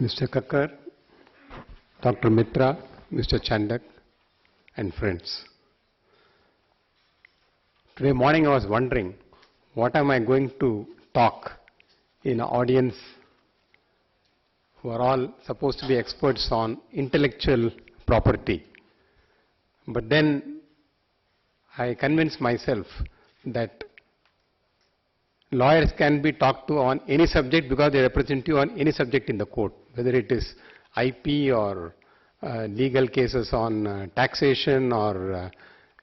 Mr. Kakkar, Dr. Mitra, Mr. Chandak, and friends. Today morning I was wondering, what am I going to talk in an audience who are all supposed to be experts on intellectual property. But then I convinced myself that lawyers can be talked to on any subject because they represent you on any subject in the court, whether it is IP or legal cases on taxation or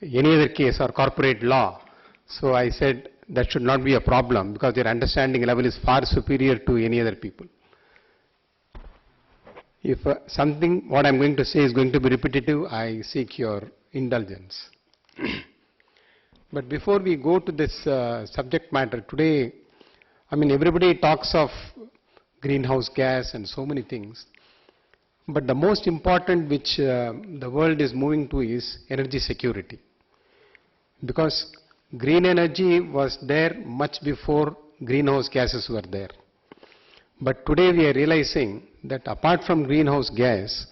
any other case or corporate law. So I said that should not be a problem because their understanding level is far superior to any other people. If what I'm going to say is going to be repetitive, I seek your indulgence. But before we go to this subject matter today, everybody talks of greenhouse gas and so many things. But the most important which the world is moving to is energy security. Because green energy was there much before greenhouse gases were there. But today we are realizing that apart from greenhouse gas,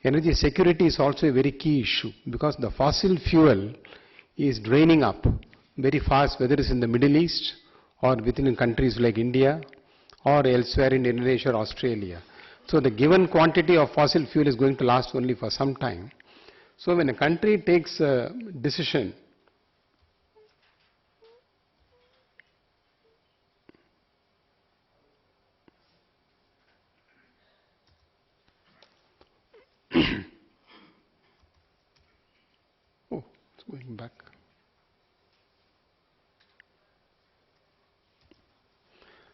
energy security is also a very key issue because the fossil fuel is draining up very fast, whether it's in the Middle East or within countries like India or elsewhere in Indonesia or Australia. So the given quantity of fossil fuel is going to last only for some time. So when a country takes a decision oh, it's going back.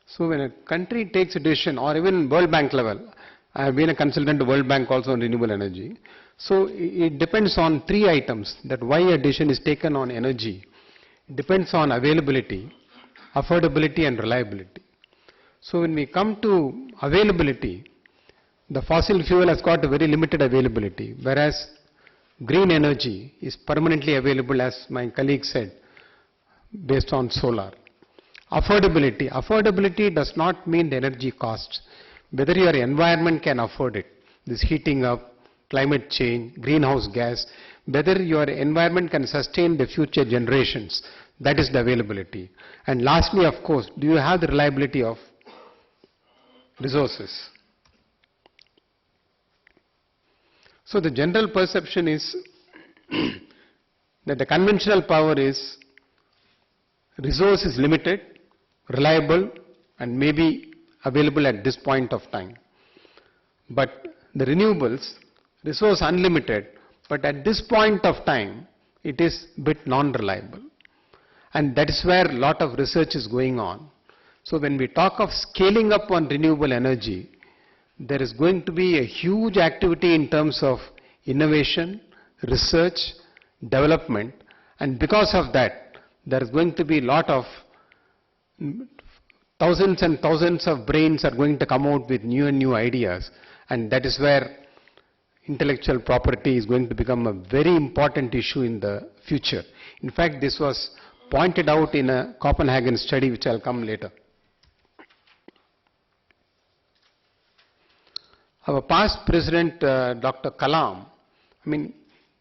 So when a country takes a decision, or even World Bank level, I have been a consultant to World Bank also on renewable energy. So it depends on three items that why a decision is taken on energy. It depends on availability, affordability and reliability. So when we come to availability, the fossil fuel has got a very limited availability, whereas green energy is permanently available, as my colleague said, based on solar. Affordability. Affordability does not mean the energy cost. Whether your environment can afford it, this heating up, climate change, greenhouse gas, whether your environment can sustain the future generations, that is the availability. And lastly, of course, do you have the reliability of resources? So the general perception is that the conventional power is resource is limited, reliable and maybe available at this point of time. But the renewables, resource unlimited, but at this point of time, it is a bit non-reliable. And that is where a lot of research is going on. So when we talk of scaling up on renewable energy, there is going to be a huge activity in terms of innovation, research, development, and because of that, there is going to be a lot of thousands and thousands of brains are going to come out with new and new ideas, and that is where intellectual property is going to become a very important issue in the future. In fact, this was pointed out in a Copenhagen study, which I'll come later. Our past president, Dr. Kalam,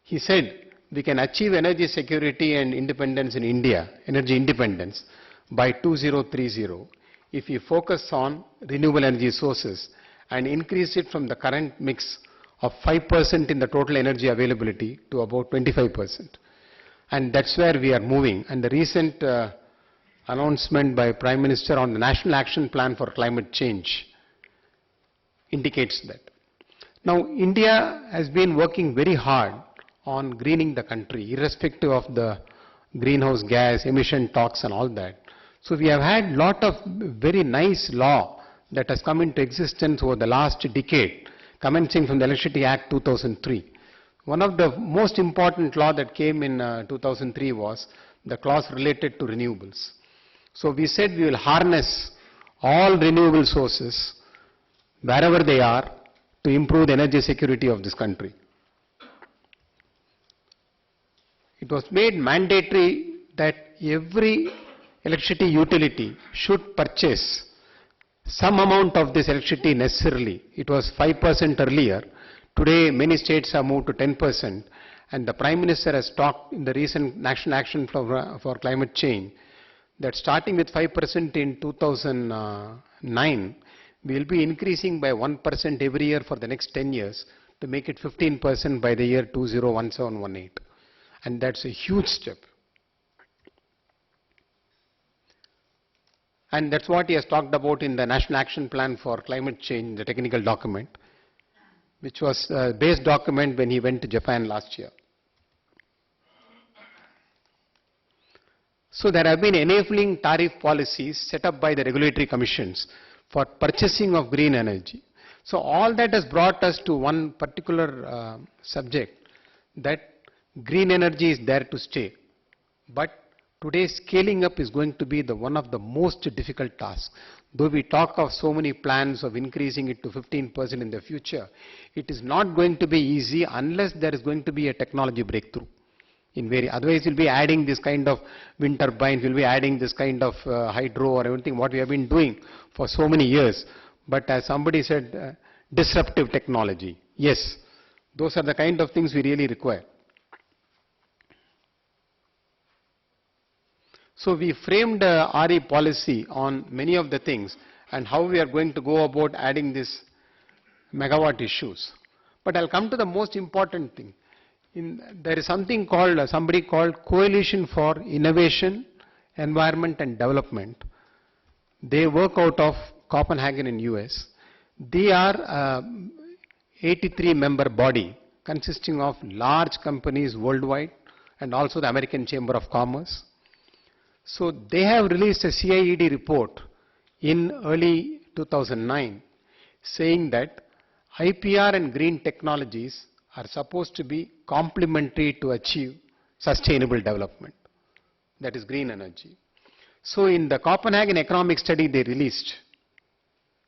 he said we can achieve energy security and independence in India, energy independence, by 2030 if we focus on renewable energy sources and increase it from the current mix of 5% in the total energy availability to about 25%. And that's where we are moving. And the recent announcement by Prime Minister on the National Action Plan for Climate Change indicates that. Now, India has been working very hard on greening the country, irrespective of the greenhouse gas, emission talks and all that. So we have had a lot of very nice law that has come into existence over the last decade, commencing from the Electricity Act 2003. One of the most important law that came in 2003 was the clause related to renewables. So we said we will harness all renewable sources wherever they are to improve the energy security of this country. It was made mandatory that every electricity utility should purchase some amount of this electricity necessarily. It was 5% earlier. Today, many states have moved to 10%. And the Prime Minister has talked in the recent National Action for Climate Change that starting with 5% in 2009, we will be increasing by 1% every year for the next 10 years to make it 15% by the year 2017-18. And that's a huge step. And that's what he has talked about in the National Action Plan for Climate Change, the technical document, which was a base document when he went to Japan last year. So there have been enabling tariff policies set up by the regulatory commissions for purchasing of green energy. So all that has brought us to one particular subject, that green energy is there to stay. But today scaling up is going to be one of the most difficult tasks. Though we talk of so many plans of increasing it to 15% in the future, it is not going to be easy unless there is going to be a technology breakthrough. Otherwise we'll be adding this kind of wind turbines, we'll be adding this kind of hydro or everything, what we have been doing for so many years. But as somebody said, disruptive technology. Yes, those are the kind of things we really require. So we framed RE policy on many of the things and how we are going to go about adding these megawatt issues. But I'll come to the most important thing. There is something called, somebody called Coalition for Innovation, Environment and Development. They work out of Copenhagen in US. They are 83-member body consisting of large companies worldwide and also the American Chamber of Commerce. So they have released a CIED report in early 2009 saying that IPR and green technologies are supposed to be complementary to achieve sustainable development. That is green energy. So in the Copenhagen economic study they released,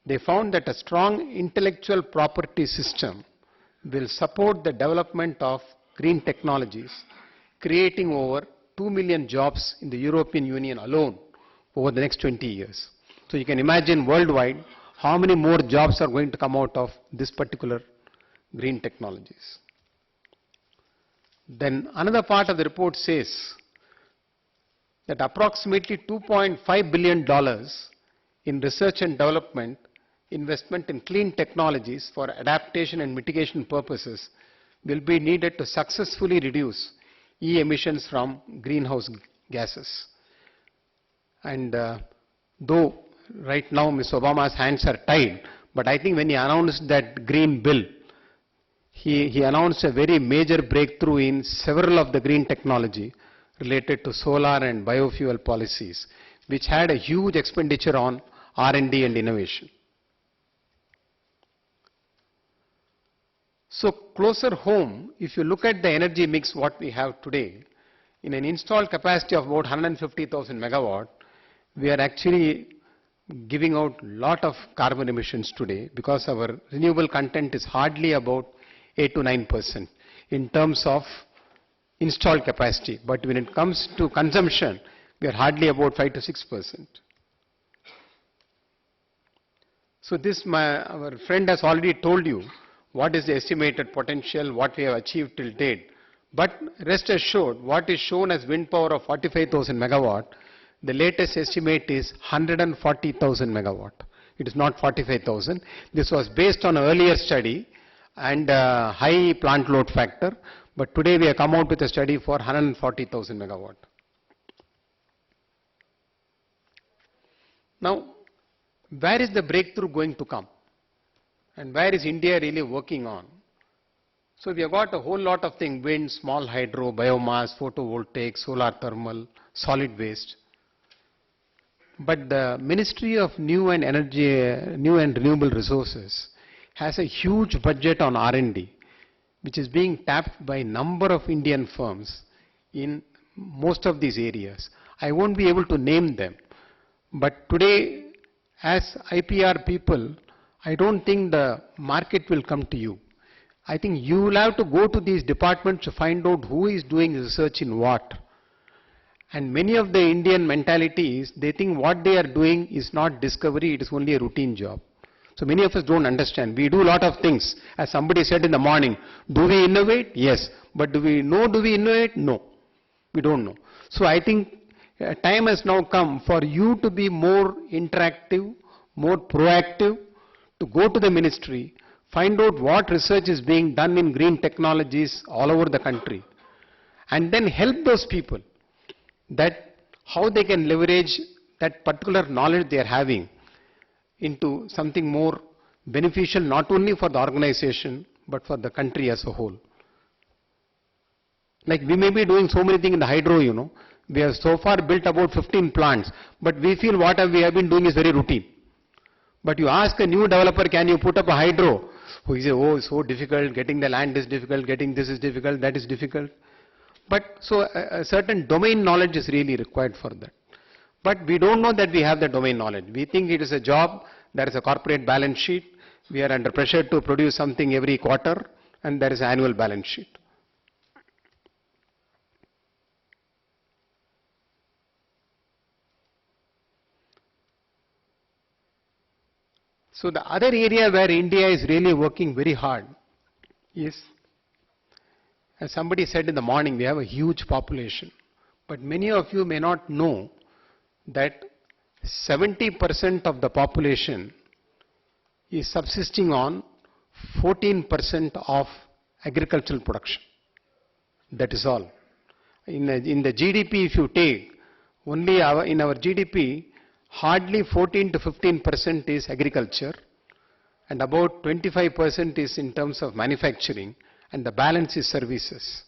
they found that a strong intellectual property system will support the development of green technologies, creating over 2 million jobs in the European Union alone over the next 20 years. So you can imagine worldwide how many more jobs are going to come out of this particular green technologies. Then another part of the report says that approximately $2.5 billion in research and development investment in clean technologies for adaptation and mitigation purposes will be needed to successfully reduce emissions from greenhouse gases. And though right now Mr. Obama's hands are tied, but I think when he announced that green bill, he announced a very major breakthrough in several of the green technology related to solar and biofuel policies, which had a huge expenditure on R&D and innovation. So closer home, if you look at the energy mix what we have today, in an installed capacity of about 150,000 megawatt, we are actually giving out a lot of carbon emissions today because our renewable content is hardly about 8 to 9% in terms of installed capacity. But when it comes to consumption, we are hardly about 5 to 6%. So this, our friend has already told you what is the estimated potential, what we have achieved till date. But rest assured, what is shown as wind power of 45,000 megawatt, the latest estimate is 140,000 megawatt. It is not 45,000. This was based on an earlier study and high plant load factor. But today we have come out with a study for 140,000 megawatt. Now, where is the breakthrough going to come? And where is India really working on? So we have got a whole lot of things: wind, small hydro, biomass, photovoltaic, solar thermal, solid waste. But the Ministry of New and Renewable Resources has a huge budget on R&D, which is being tapped by a number of Indian firms in most of these areas. I won't be able to name them. But today, as IPR people, I don't think the market will come to you. I think you will have to go to these departments to find out who is doing research in what. And many of the Indian mentalities, they think what they are doing is not discovery, it is only a routine job. So many of us don't understand. We do a lot of things. As somebody said in the morning, do we innovate? Yes. But do we innovate? No. We don't know. So I think time has now come for you to be more interactive, more proactive, to go to the ministry, find out what research is being done in green technologies all over the country, and then help those people that how they can leverage that particular knowledge they are having into something more beneficial not only for the organization but for the country as a whole. Like we may be doing so many things in the hydro, we have so far built about 15 plants, but we feel what we have been doing is very routine. But you ask a new developer, can you put up a hydro? Who say, oh, it's so difficult, getting the land is difficult, getting this is difficult, that is difficult. But so a certain domain knowledge is really required for that. But we don't know that we have the domain knowledge. We think it is a job, there is a corporate balance sheet, we are under pressure to produce something every quarter, and there is an annual balance sheet. So the other area where India is really working very hard is, as somebody said in the morning, we have a huge population. But many of you may not know that 70% of the population is subsisting on 14% of agricultural production. That is all. In the GDP, if you take, only in our GDP, hardly 14 to 15% is agriculture, and about 25% is in terms of manufacturing, and the balance is services.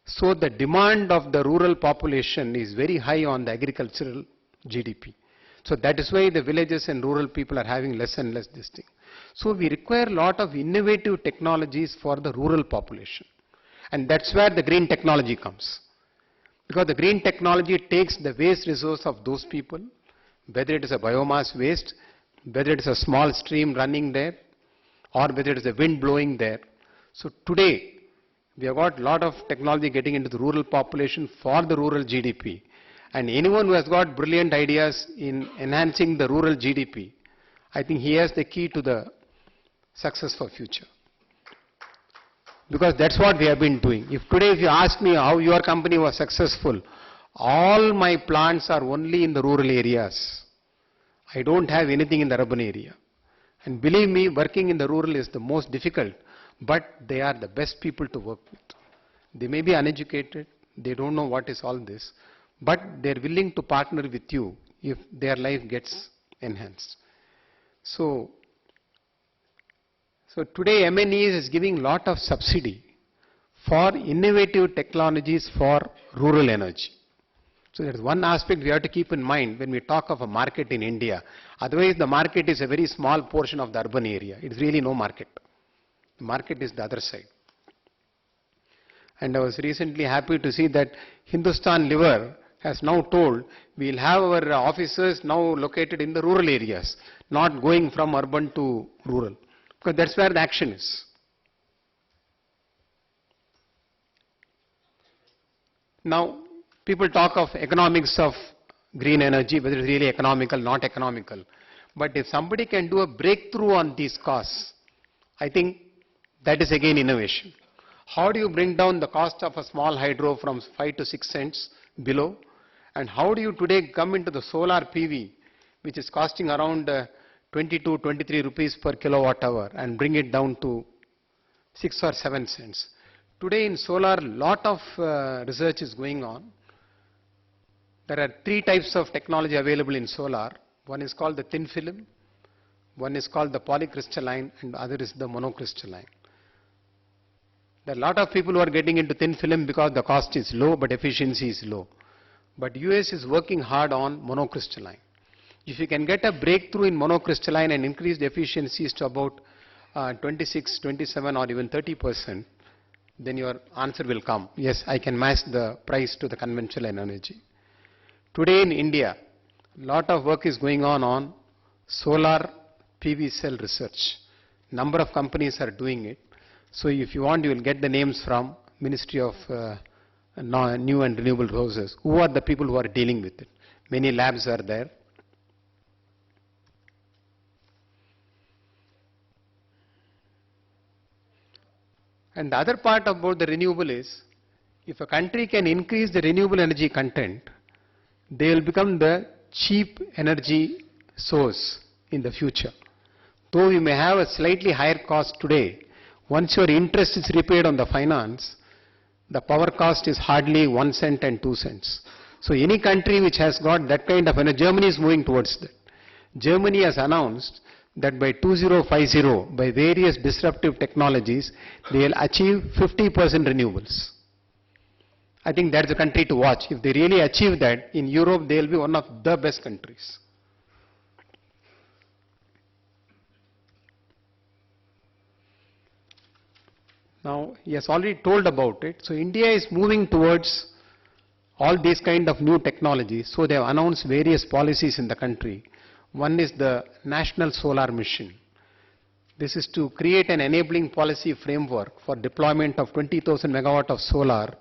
So the demand of the rural population is very high on the agricultural GDP. So that is why the villages and rural people are having less and less this thing. So we require a lot of innovative technologies for the rural population. And that's where the green technology comes. Because the green technology takes the waste resource of those people, whether it is a biomass waste, whether it is a small stream running there, or whether it is a wind blowing there. So today, we have got a lot of technology getting into the rural population for the rural GDP. And anyone who has got brilliant ideas in enhancing the rural GDP, I think he has the key to the success for future. Because that's what we have been doing. If you ask me how your company was successful, all my plants are only in the rural areas. I don't have anything in the urban area. And believe me, working in the rural is the most difficult, but they are the best people to work with. They may be uneducated, they don't know what is all this, but they're willing to partner with you if their life gets enhanced. So today MNEs is giving lot of subsidy for innovative technologies for rural energy. So there is one aspect we have to keep in mind when we talk of a market in India. Otherwise the market is a very small portion of the urban area. It is really no market. The market is the other side. And I was recently happy to see that Hindustan Liver has now told we will have our offices now located in the rural areas, not going from urban to rural. Because that's where the action is. Now, people talk of economics of green energy, whether it's really economical, not economical. But if somebody can do a breakthrough on these costs, I think that is again innovation. How do you bring down the cost of a small hydro from 5 to 6 cents below? And how do you today come into the solar PV, which is costing around 22, 23 rupees per kilowatt hour, and bring it down to 6 or 7 cents? Today in solar, lot of research is going on. There are 3 types of technology available in solar. One is called the thin film, one is called the polycrystalline, and the other is the monocrystalline. There are a lot of people who are getting into thin film because the cost is low but efficiency is low. But US is working hard on monocrystalline. If you can get a breakthrough in monocrystalline and increase the efficiencies to about 26, 27 or even 30%, then your answer will come. Yes, I can match the price to the conventional energy. Today in India, a lot of work is going on solar PV cell research. Number of companies are doing it. So if you want, you will get the names from Ministry of new and renewable resources. Who are the people who are dealing with it? Many labs are there. And the other part about the renewable is, if a country can increase the renewable energy content, they will become the cheap energy source in the future. Though you may have a slightly higher cost today, once your interest is repaid on the finance, the power cost is hardly 1 cent and 2 cents. So any country which has got that kind of energy, Germany is moving towards that. Germany has announced that by 2050, by various disruptive technologies, they will achieve 50% renewables. I think that's a country to watch. If they really achieve that, in Europe they will be one of the best countries. Now, he has already told about it. So India is moving towards all these kind of new technologies. So they have announced various policies in the country. One is the National Solar Mission. This is to create an enabling policy framework for deployment of 20,000 megawatt of solar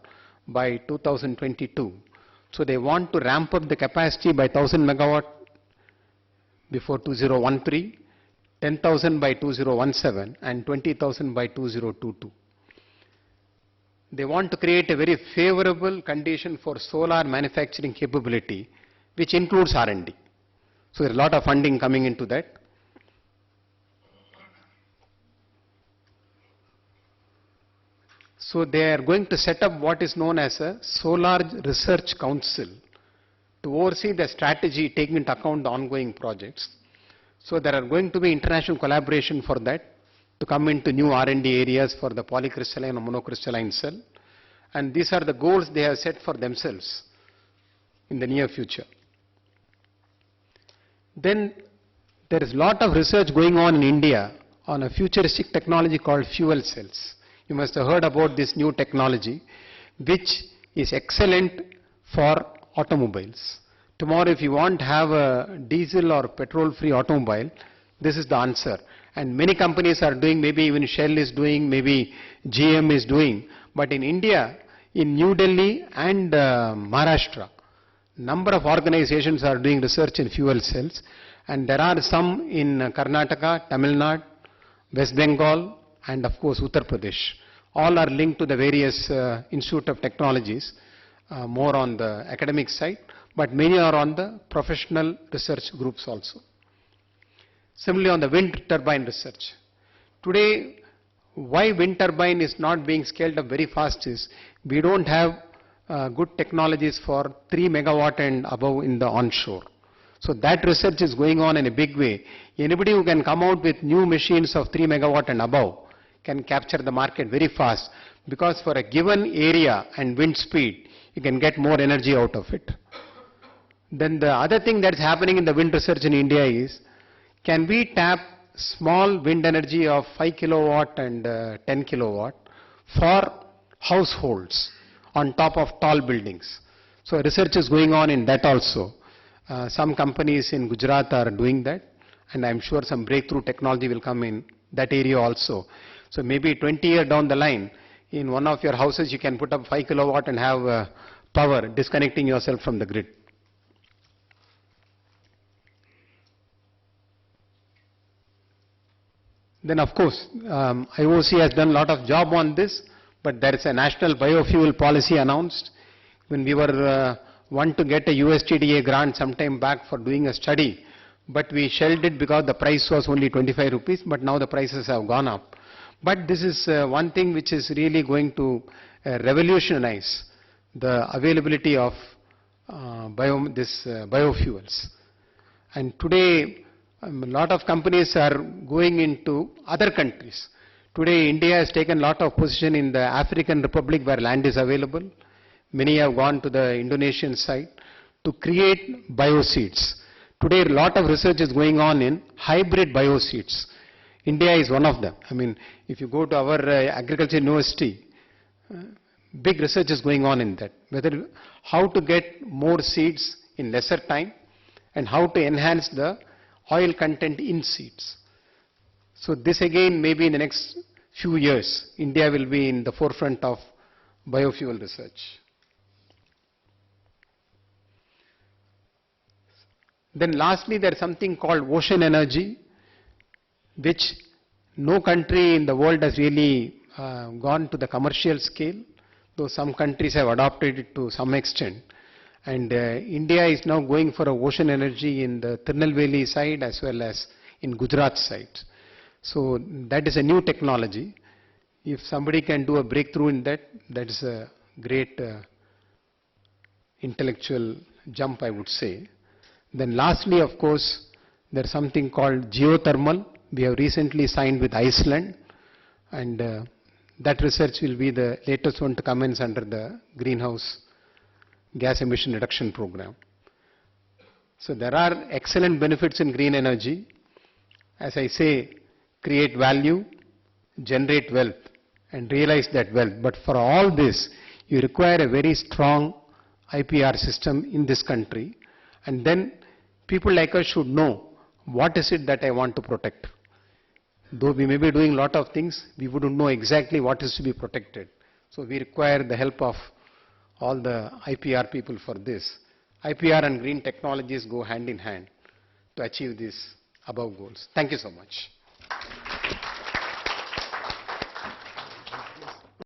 by 2022. So they want to ramp up the capacity by 1,000 megawatt before 2013, 10,000 by 2017 and 20,000 by 2022. They want to create a very favorable condition for solar manufacturing capability, which includes R&D. So there's a lot of funding coming into that. So they are going to set up what is known as a Solar Research Council to oversee the strategy taking into account the ongoing projects. So there are going to be international collaboration for that to come into new R&D areas for the polycrystalline or monocrystalline cell. And these are the goals they have set for themselves in the near future. Then there is a lot of research going on in India on a futuristic technology called fuel cells. You must have heard about this new technology, which is excellent for automobiles. Tomorrow, if you want to have a diesel or petrol-free automobile, this is the answer. And many companies are doing, maybe even Shell is doing, maybe GM is doing. But in India, in New Delhi and Maharashtra, number of organizations are doing research in fuel cells. And there are some in Karnataka, Tamil Nadu, West Bengal, and of course Uttar Pradesh. All are linked to the various Institute of Technologies, more on the academic side, but many are on the professional research groups also. Similarly, on the wind turbine research. Today, why wind turbine is not being scaled up very fast is we don't have good technologies for 3 megawatt and above in the onshore. So that research is going on in a big way. Anybody who can come out with new machines of 3 megawatt and above can capture the market very fast, because for a given area and wind speed, you can get more energy out of it. Then the other thing that's happening in the wind research in India is, can we tap small wind energy of 5 kilowatt and 10 kilowatt for households on top of tall buildings? So research is going on in that also. Some companies in Gujarat are doing that, and I'm sure some breakthrough technology will come in that area also. So maybe 20 years down the line, in one of your houses you can put up 5 kilowatt and have power, disconnecting yourself from the grid. Then of course, IOC has done a lot of job on this, but there is a national biofuel policy announced. When we were want to get a USTDA grant sometime back for doing a study, but we shelved it because the price was only 25 rupees, but now the prices have gone up. But this is one thing which is really going to revolutionize the availability of biofuels. And today, a lot of companies are going into other countries. Today, India has taken a lot of position in the African Republic where land is available. Many have gone to the Indonesian side to create bioseeds. Today, a lot of research is going on in hybrid bioseeds. India is one of them. I mean, if you go to our agriculture university, big research is going on in that. Whether how to get more seeds in lesser time and how to enhance the oil content in seeds. So this again, maybe in the next few years, India will be in the forefront of biofuel research. Then lastly, there is something called ocean energy, which no country in the world has really gone to the commercial scale, though some countries have adopted it to some extent. And India is now going for a ocean energy in the Tirunelveli side as well as in Gujarat side. So that is a new technology. If somebody can do a breakthrough in that, that is a great intellectual jump, I would say. Then lastly, of course, there is something called geothermal. We have recently signed with Iceland, and that research will be the latest one to commence under the greenhouse gas emission reduction program. So there are excellent benefits in green energy. As I say, create value, generate wealth, and realize that wealth. But for all this, you require a very strong IPR system in this country. And then people like us should know what is it that I want to protect. Though we may be doing a lot of things, we wouldn't know exactly what is to be protected. So we require the help of all the IPR people for this. IPR and green technologies go hand in hand to achieve these above goals. Thank you so much.